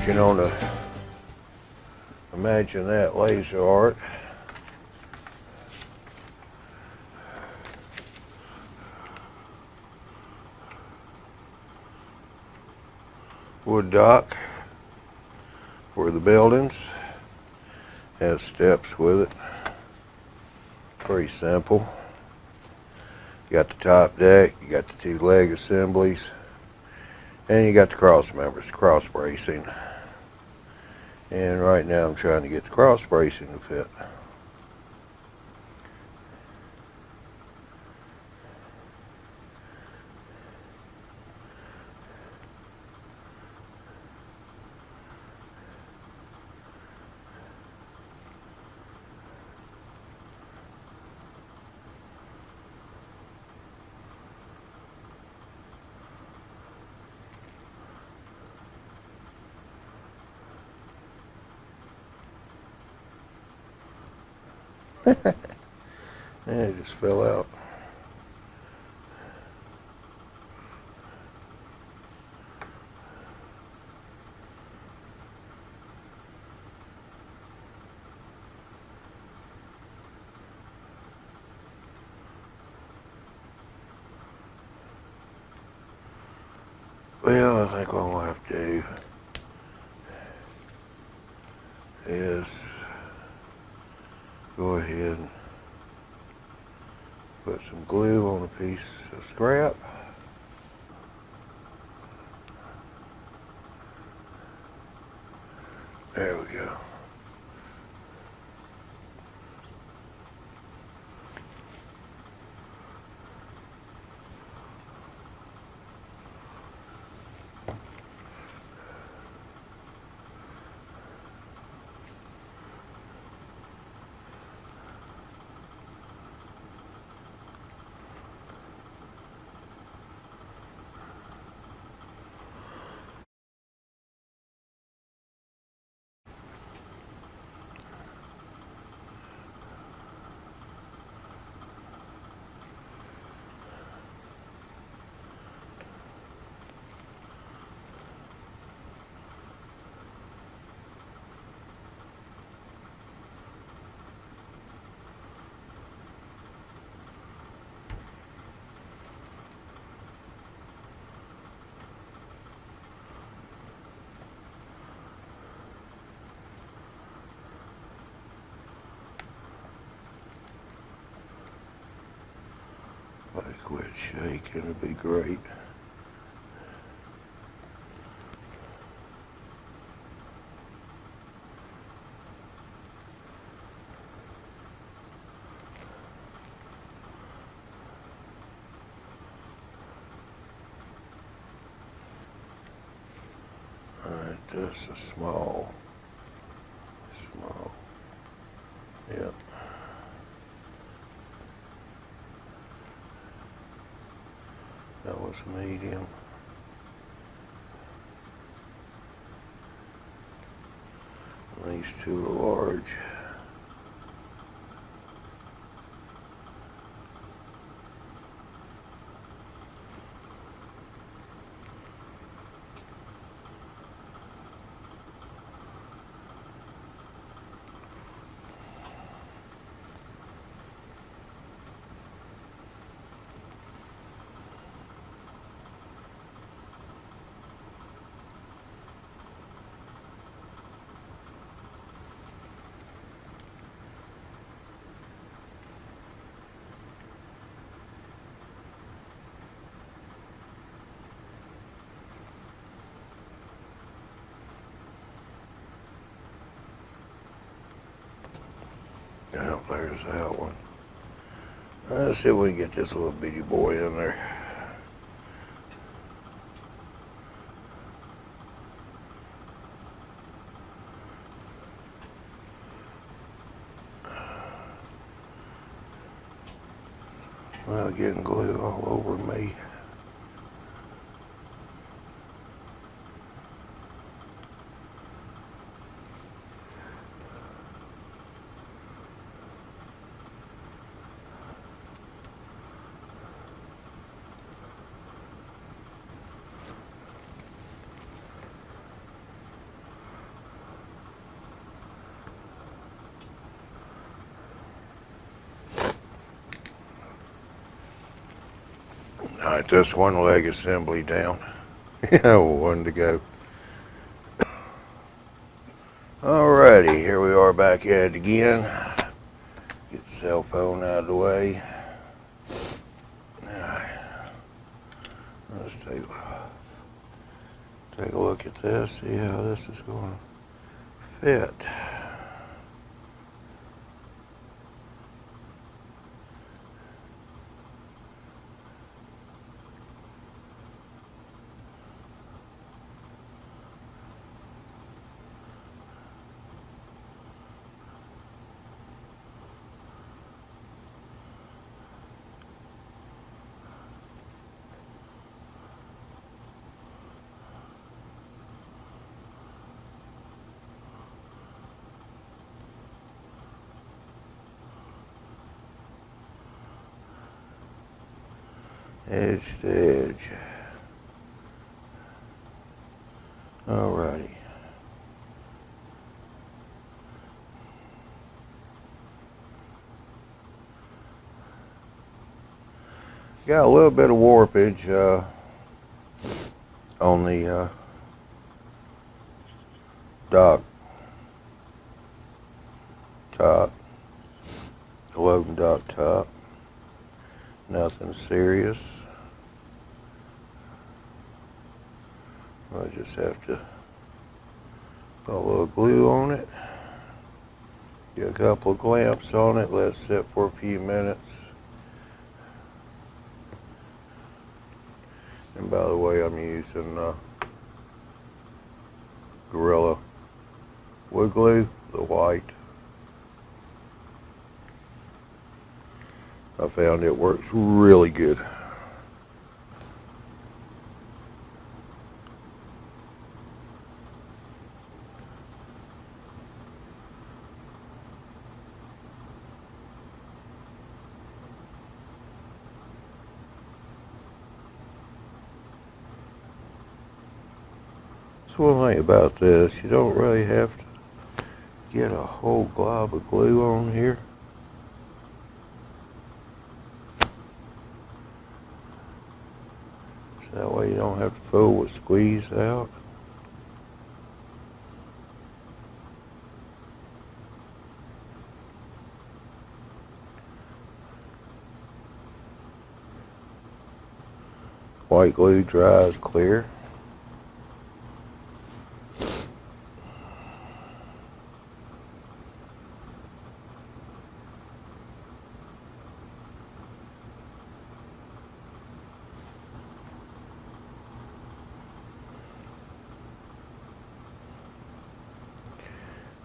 working on the, imagine that, laser art. Wood dock for the buildings. Has steps with it. Pretty simple. You got the top deck, you got the two leg assemblies, and you got the cross members, cross bracing. And right now I'm trying to get the cross bracing to fit. And it just fell out. Well, I think what we'll have to do is go ahead and put some glue on a piece of scrap. There we go. If I quit shaking, it'd be great. Alright, this is small. Yep. That was medium. These two are large. Oh, there's that one. Let's see if we can get this little bitty boy in there. Well, getting glue all over me. Alright, that's one leg assembly down. One to go. Alrighty, here we are back at it again. Get the cell phone out of the way. Alright, let's take a look at this, see how this is going to fit. Edge to edge. Alrighty. Got a little bit of warpage on the dock top, the loading dock top. Nothing serious. I just have to put a little glue on it. Get a couple of clamps on it. Let it sit for a few minutes. And by the way, I'm using Gorilla wood glue, the white. I found it works really good. That's one thing about this, you don't really have to get a whole glob of glue on here. So that way you don't have to fool with squeeze out. White glue dries clear.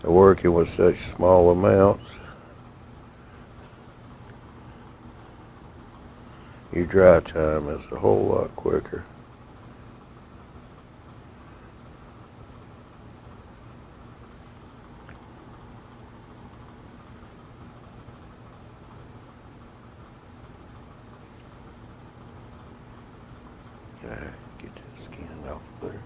Working with such small amounts, your dry time is a whole lot quicker. Get that skin off there.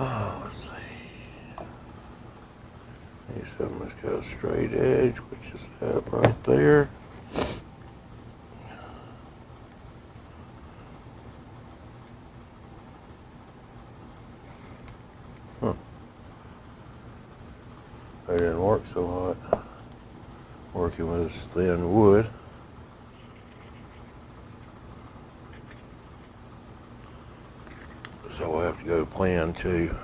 Oh, let's see. Need something that's got a straight edge, which is that right there. That didn't work so hot. Working with this thin wood. So we'll have to go to plan 2.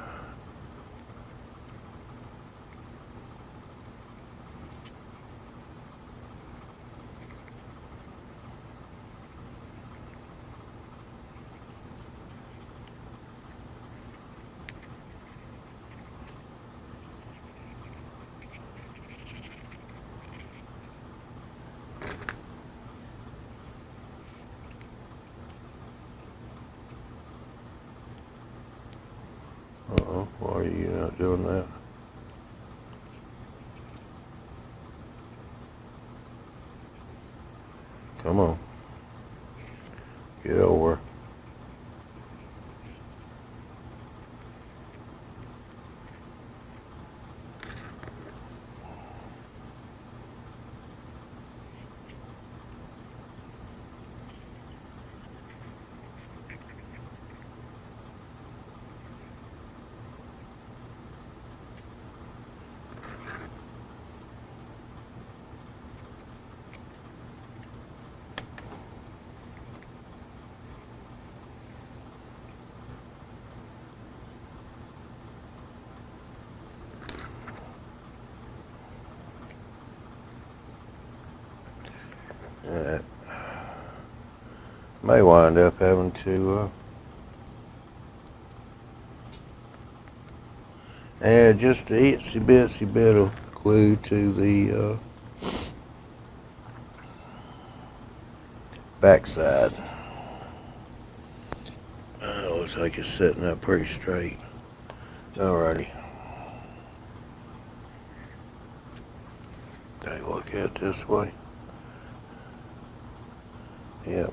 you not doing that? Come on. Get over. May wind up having to add just an itsy bitsy bit of glue to the backside. Looks like it's sitting up pretty straight. Alrighty. Take a look at it this way. Yep.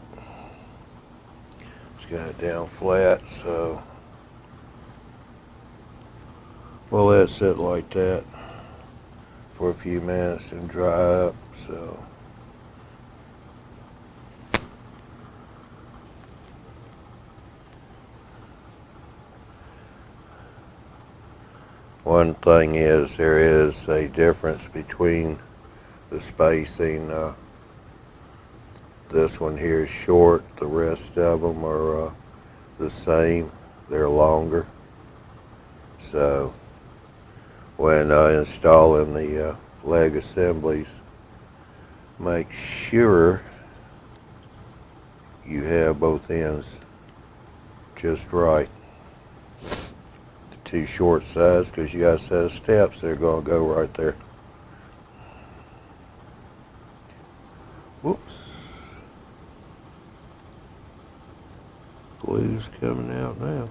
It's got it down flat, so we'll let it sit like that for a few minutes and dry up. So one thing is, there is a difference between the spacing. This one here is short, the rest of them are the same, they're longer. So when installing the leg assemblies, make sure you have both ends just right. The two short sides, because you got a set of steps, they're going to go right there. Whoops. Glue's coming out now.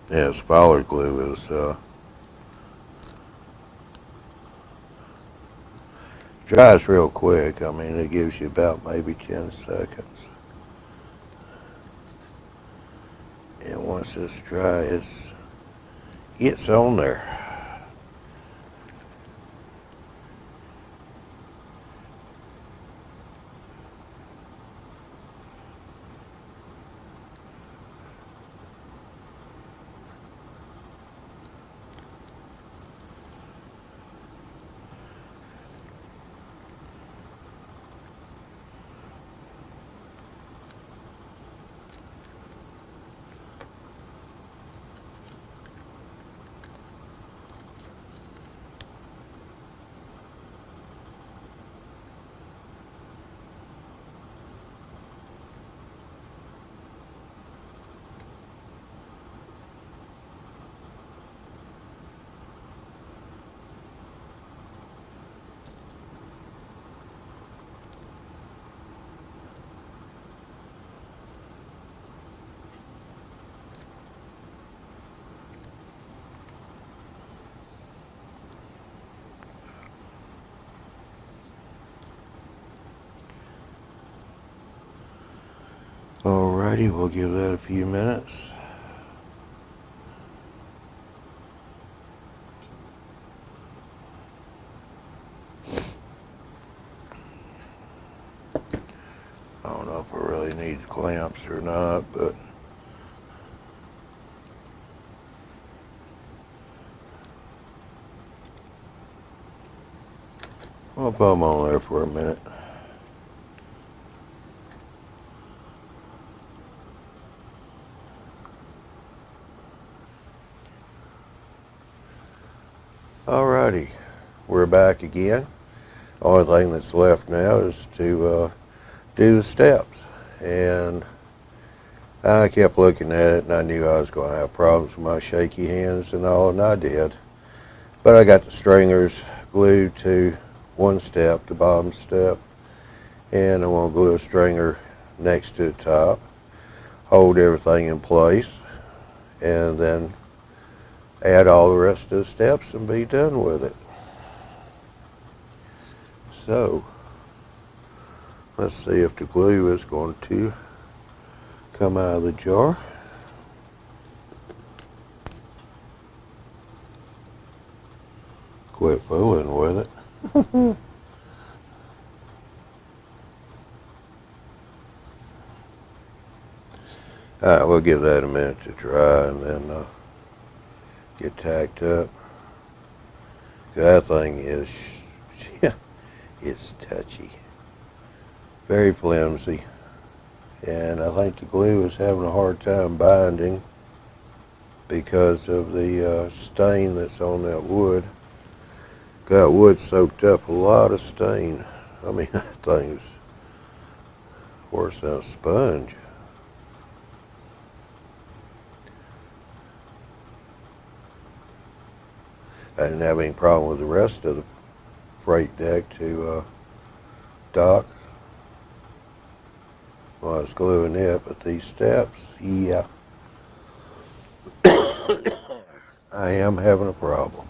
Yeah, spoiler glue is Dries real quick. I mean, it gives you about maybe 10 seconds. And once it's dry, it's on there. Alrighty, we'll give that a few minutes. I don't know if it really needs clamps or not, but I'll put them on there for a minute. Alrighty, we're back again. Only thing that's left now is to do the steps. And I kept looking at it, and I knew I was going to have problems with my shaky hands and all, and I did. But I got the stringers glued to one step, the bottom step, and I want to glue a stringer next to the top, hold everything in place, and then add all the rest of the steps and be done with it. So, let's see if the glue is going to come out of the jar. Quit fooling with it. Alright, we'll give that a minute to dry and then get tacked up. That thing is, it's touchy. Very flimsy. And I think the glue is having a hard time binding because of the stain that's on that wood. Got wood soaked up a lot of stain. I mean, that thing's worse than a sponge. I didn't have any problem with the rest of the freight deck to dock while I was gluing it, but these steps, yeah, I am having a problem.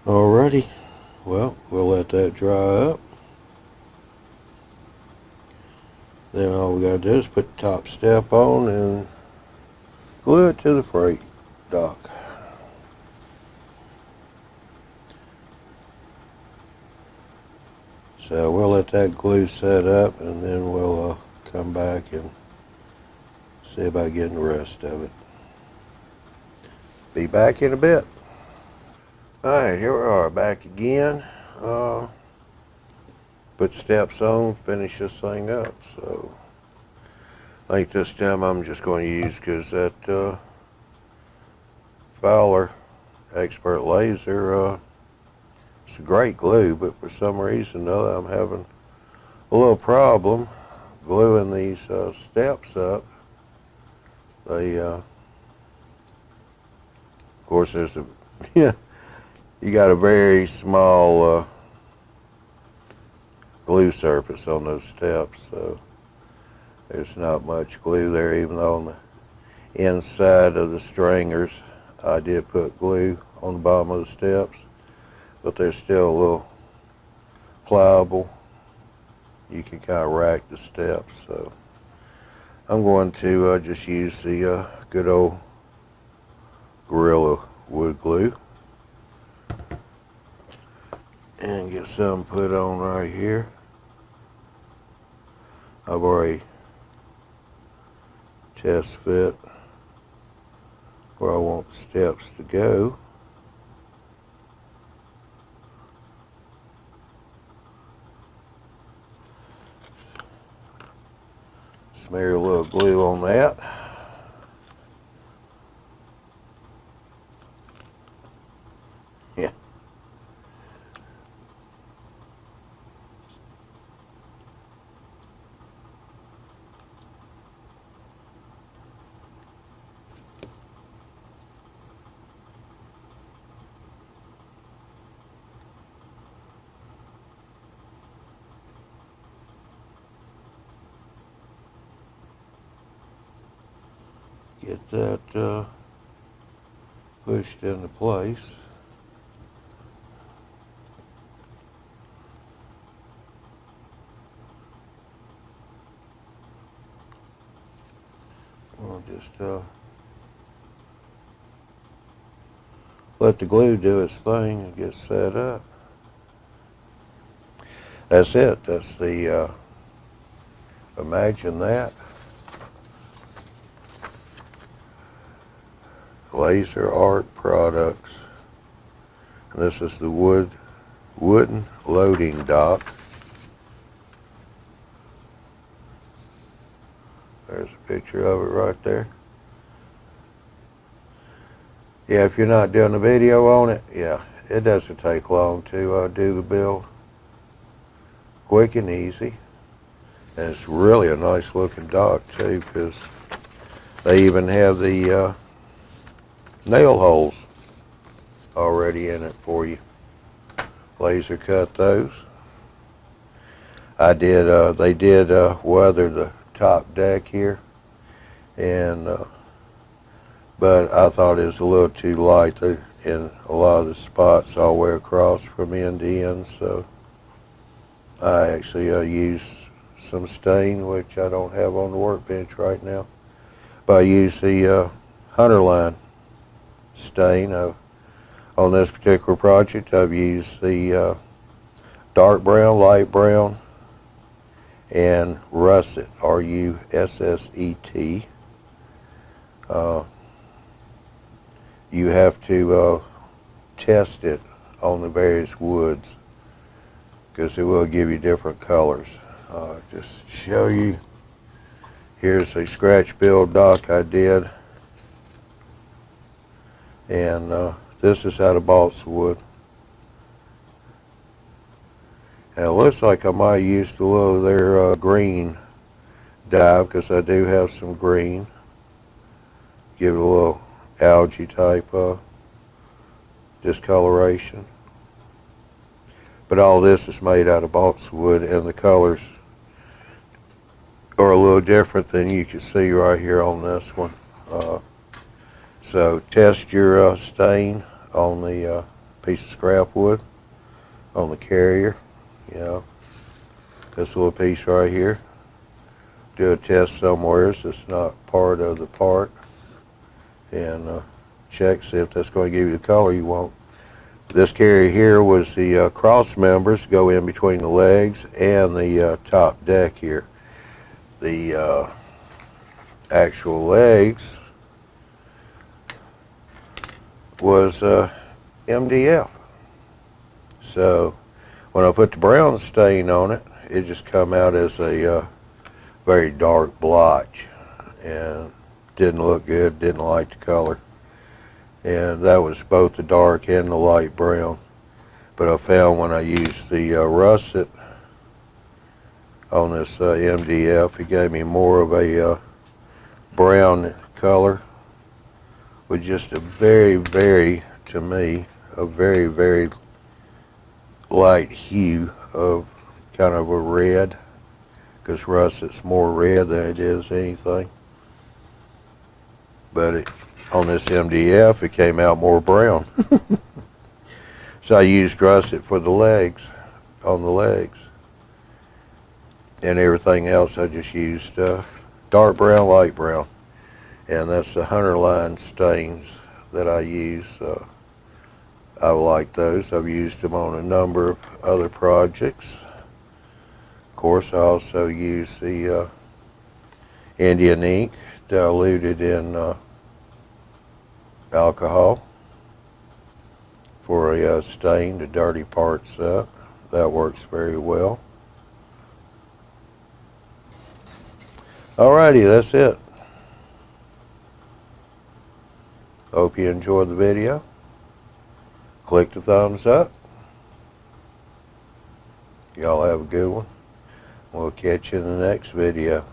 Alrighty, well, we'll let that dry up. Then all we gotta do is put the top step on and glue it to the freight dock. So we'll let that glue set up and then we'll come back and see about getting the rest of it. Be back in a bit. Alright, here we are, back again. Put steps on, finish this thing up. So I think this time I'm just going to use, because that Fowler Expert Laser, it's a great glue, but for some reason or other I'm having a little problem gluing these steps up. They, of course, there's a, yeah, you got a very small glue surface on those steps, so there's not much glue there, even though on the inside of the stringers I did put glue on the bottom of the steps, but they're still a little pliable. You can kind of rack the steps, so I'm going to just use the good old Gorilla wood glue and get some put on right here. I've already test fit where I want the steps to go. Smear a little glue on that. Yeah. Get that pushed into place. We'll just let the glue do its thing and get set up. That's it. That's the imagine that. Laser Art Products. And this is the wooden loading dock. There's a picture of it right there. Yeah, if you're not doing a video on it, yeah, it doesn't take long to do the build. Quick and easy. And it's really a nice looking dock too, because they even have the nail holes already in it for you. Laser cut those. They did weather the top deck here, and but I thought it was a little too light in a lot of the spots all the way across from end to end, so I actually used some stain, which I don't have on the workbench right now, but I used the Hunterline stain. On this particular project, I've used the dark brown, light brown, and russet, R-U-S-S-E-T. You have to test it on the various woods, because it will give you different colors. Just show you, here's a scratch build dock I did, and this is out of balsa wood. And it looks like I might have used a little of their green dye, because I do have some green. Give it a little algae type discoloration. But all this is made out of balsa wood, and the colors are a little different than you can see right here on this one. So test your stain on the piece of scrap wood, on the carrier. You know, this little piece right here. Do a test somewhere so it's not part of the part, and check, see if that's going to give you the color you want. This carrier here was the cross members go in between the legs and the top deck here. The actual legs was MDF. So when I put the brown stain on it, it just come out as a very dark blotch, and didn't look good, didn't like the color. And that was both the dark and the light brown. But I found when I used the russet on this MDF, it gave me more of a brown color, with just a very, to me, a very light hue of kind of a red, because russet's more red than it is anything. But on this MDF, it came out more brown. So I used russet for the legs, on the legs. And everything else I just used dark brown, light brown. And that's the Hunter line stains that I use. I like those. I've used them on a number of other projects. Of course, I also use the Indian ink diluted in alcohol for a stain the dirty parts up. That works very well. Alrighty, that's it. Hope you enjoyed the video. Click the thumbs up. Y'all have a good one. We'll catch you in the next video.